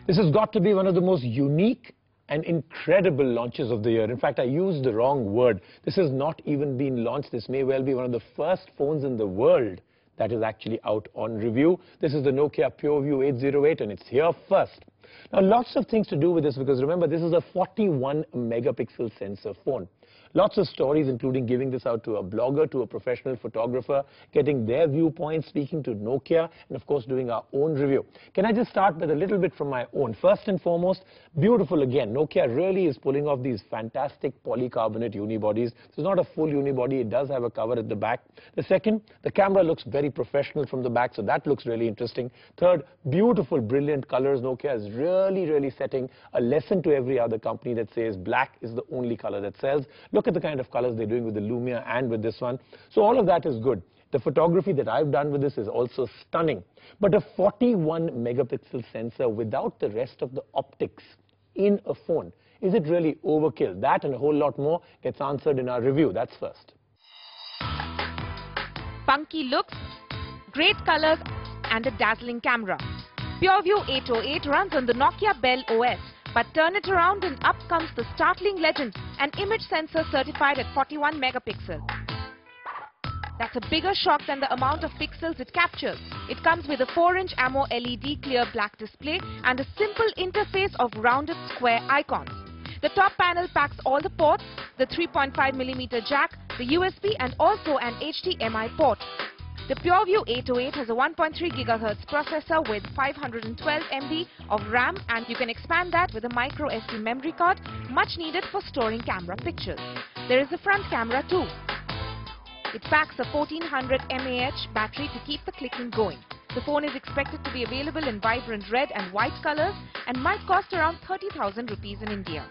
This has got to be one of the most unique and incredible launches of the year. In fact, I used the wrong word. This has not even been launched. This may well be one of the first phones in the world that is actually out on review. This is the Nokia PureView 808, and it's here first. Now, lots of things to do with this, because remember, this is a 41 megapixel sensor phone. Lots of stories, including giving this out to a blogger, to a professional photographer, getting their viewpoints, speaking to Nokia, and of course doing our own review. Can I just start with a little bit from my own? First and foremost, beautiful again. Nokia really is pulling off these fantastic polycarbonate unibodies. This is not a full unibody. It does have a cover at the back. The second, the camera looks very professional from the back, so that looks really interesting. Third, beautiful, brilliant colors. Nokia is really setting a lesson to every other company that says black is the only color that sells. Look at the kind of colors they're doing with the Lumia and with this one. So all of that is good. The photography that I've done with this is also stunning. But a 41 megapixel sensor without the rest of the optics in a phone, is it really overkill? That and a whole lot more gets answered in our review. That's first. Funky looks, great colors, and a dazzling camera. PureView 808 runs on the Nokia Bell OS. But turn it around and up comes the startling legend, an image sensor certified at 41 megapixel. That's a bigger shock than the amount of pixels it captures. It comes with a 4-inch AMO LED clear black display and a simple interface of rounded square icons. The top panel packs all the ports, the 3.5mm jack, the USB, and also an HDMI port. The PureView 808 has a 1.3 GHz processor with 512 MB of RAM, and you can expand that with a micro SD memory card, much needed for storing camera pictures. There is a front camera too. It packs a 1400 mAh battery to keep the clicking going. The phone is expected to be available in vibrant red and white colors and might cost around 30,000 rupees in India.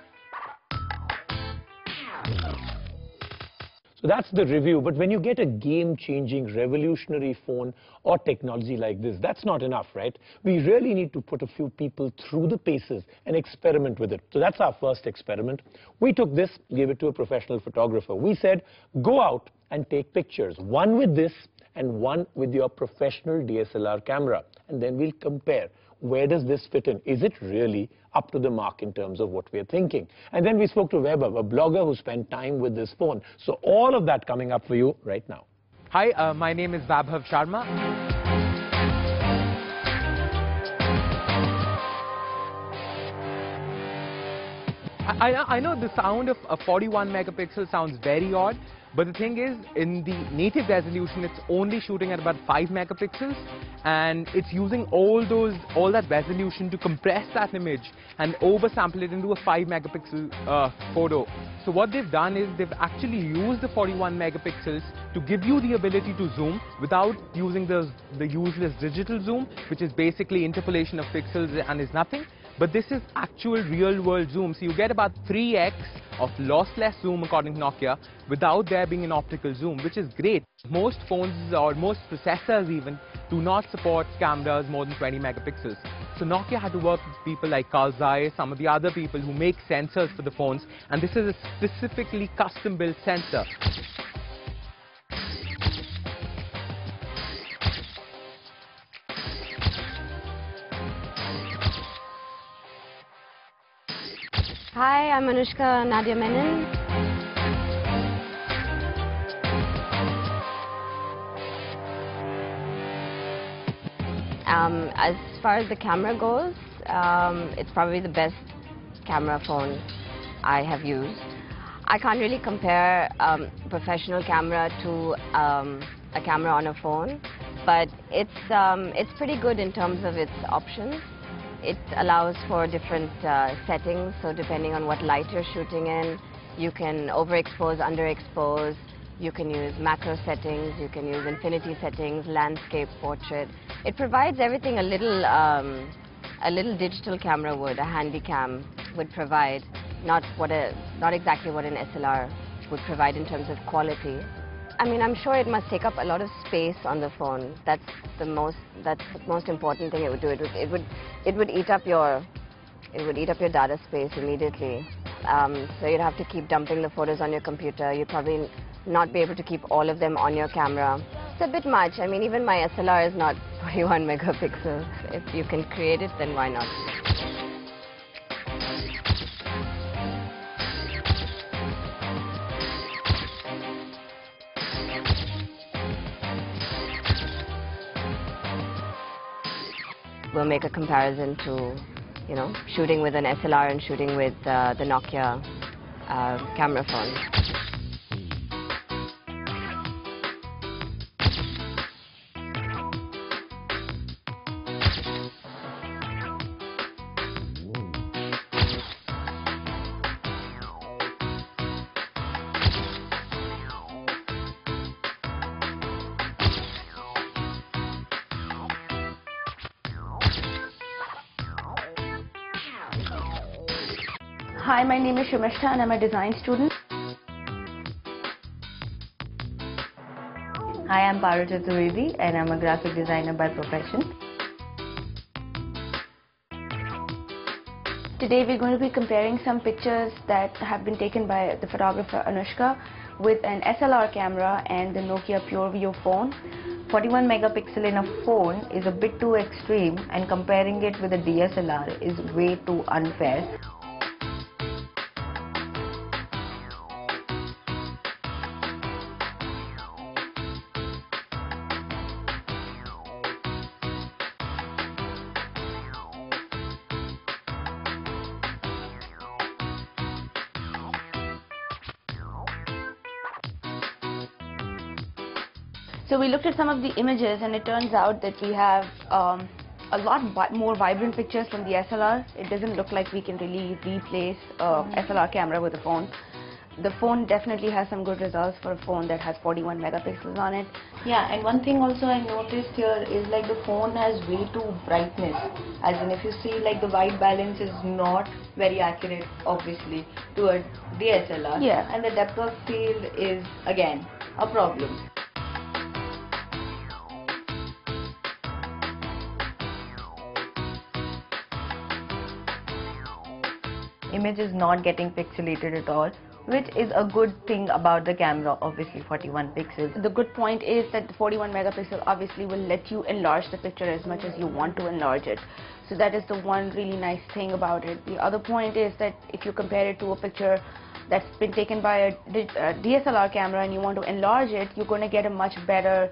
So that's the review, but when you get a game-changing, revolutionary phone or technology like this, that's not enough, right? We really need to put a few people through the paces and experiment with it. So that's our first experiment. We took this, gave it to a professional photographer. We said, go out and take pictures, one with this and one with your professional DSLR camera, and then we'll compare. Where does this fit in? Is it really up to the mark in terms of what we're thinking? And then we spoke to Vaibhav, a blogger who spent time with this phone. So all of that coming up for you right now. Hi, my name is Vaibhav Sharma. I know the sound of a 41 megapixel sounds very odd, but the thing is, in the native resolution, it's only shooting at about 5 megapixels, and it's using all that resolution to compress that image and oversample it into a 5 megapixel photo. So what they've done is they've actually used the 41 megapixels to give you the ability to zoom without using the useless digital zoom, which is basically interpolation of pixels and is nothing. But this is actual real-world zoom, so you get about 3x of lossless zoom according to Nokia without there being an optical zoom, which is great. Most phones or most processors even do not support cameras more than 20 megapixels. So Nokia had to work with people like Carl Zeiss, some of the other people who make sensors for the phones, and this is a specifically custom-built sensor. Hi, I'm Anushka Nadia Menon. As far as the camera goes, it's probably the best camera phone I have used. I can't really compare professional camera to a camera on a phone, but it's pretty good in terms of its options. It allows for different settings, so depending on what light you're shooting in, you can overexpose, underexpose, you can use macro settings, you can use infinity settings, landscape, portrait. It provides everything a little digital camera would, a handy cam would provide, not exactly what an SLR would provide in terms of quality. I mean, I'm sure it must take up a lot of space on the phone. That's the most important thing it would do. It would eat up your data space immediately. So you'd have to keep dumping the photos on your computer. You'd probably not be able to keep all of them on your camera. It's a bit much. I mean, even my SLR is not 41 megapixels. If you can create it, then why not? make a comparison to, shooting with an SLR and shooting with the Nokia camera phone. Hi, my name is Shumishta and I'm a design student. Hi, I'm Parul Chaturvedi and I'm a graphic designer by profession. Today we're going to be comparing some pictures that have been taken by the photographer Anushka with an SLR camera and the Nokia PureView phone. 41 megapixel in a phone is a bit too extreme, and comparing it with a DSLR is way too unfair. So we looked at some of the images, and it turns out that we have a lot more vibrant pictures from the SLR. It doesn't look like we can really replace SLR camera with a phone. The phone definitely has some good results for a phone that has 41 megapixels on it. Yeah, and one thing also I noticed here is like the phone has way too brightness. As in, if you see, like the white balance is not very accurate, obviously, to a DSLR. Yeah. And the depth of field is again a problem. Image is not getting pixelated at all, which is a good thing about the camera, obviously 41 pixels. The good point is that the 41 megapixel obviously will let you enlarge the picture as much as you want to enlarge it. So that is the one really nice thing about it. The other point is that if you compare it to a picture that's been taken by a DSLR camera and you want to enlarge it, you're going to get a much better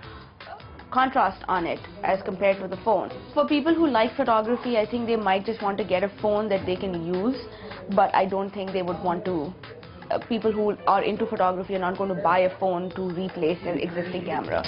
contrast on it as compared to the phone. For people who like photography, I think they might just want to get a phone that they can use, but I don't think they would want to. People who are into photography are not going to buy a phone to replace their existing camera.